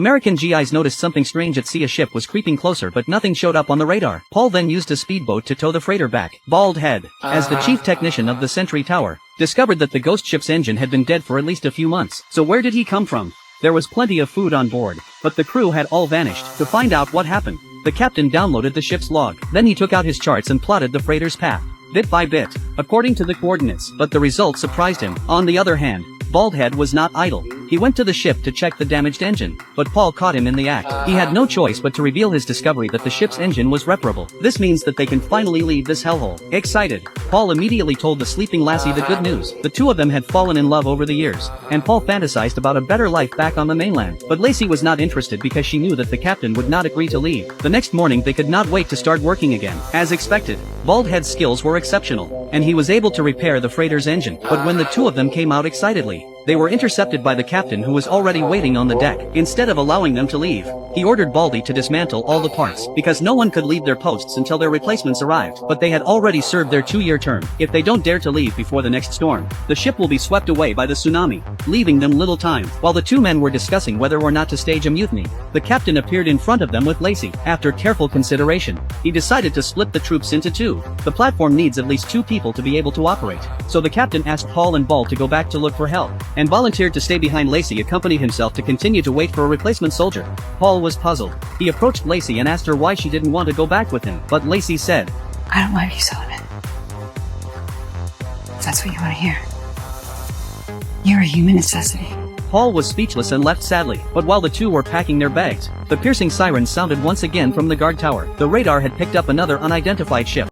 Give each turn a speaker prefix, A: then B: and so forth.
A: American GIs noticed something strange at sea. A ship was creeping closer but nothing showed up on the radar. Paul then used a speedboat to tow the freighter back. Bald Head, as the chief technician of the Sentry Tower, discovered that the ghost ship's engine had been dead for at least a few months. So where did he come from? There was plenty of food on board, but the crew had all vanished. To find out what happened, the captain downloaded the ship's log. Then he took out his charts and plotted the freighter's path, bit by bit, according to the coordinates. But the results surprised him. On the other hand, Baldhead was not idle. He went to the ship to check the damaged engine, but Paul caught him in the act. He had no choice but to reveal his discovery that the ship's engine was reparable. This means that they can finally leave this hellhole. Excited, Paul immediately told the sleeping lassie the good news. The two of them had fallen in love over the years, and Paul fantasized about a better life back on the mainland. But Lacey was not interested because she knew that the captain would not agree to leave. The next morning they could not wait to start working again. As expected, Baldhead's skills were exceptional, and he was able to repair the freighter's engine. But when the two of them came out excitedly, they were intercepted by the captain, who was already waiting on the deck. Instead of allowing them to leave, he ordered Baldy to dismantle all the parts, because no one could leave their posts until their replacements arrived. But they had already served their 2-year term. If they don't dare to leave before the next storm, the ship will be swept away by the tsunami, leaving them little time. While the two men were discussing whether or not to stage a mutiny, the captain appeared in front of them with Lacey. After careful consideration, he decided to split the troops into two. The platform needs at least 2 people to be able to operate, so the captain asked Paul and Ball to go back to look for help, and volunteered to stay behind. Lacey accompanied himself to continue to wait for a replacement soldier. Paul was puzzled. He approached Lacey and asked her why she didn't want to go back with him, but Lacey said,
B: "I don't love you, Sullivan. If that's what you want to hear. You're a human necessity."
A: Paul was speechless and left sadly. But while the two were packing their bags, the piercing siren sounded once again from the guard tower. The radar had picked up another unidentified ship.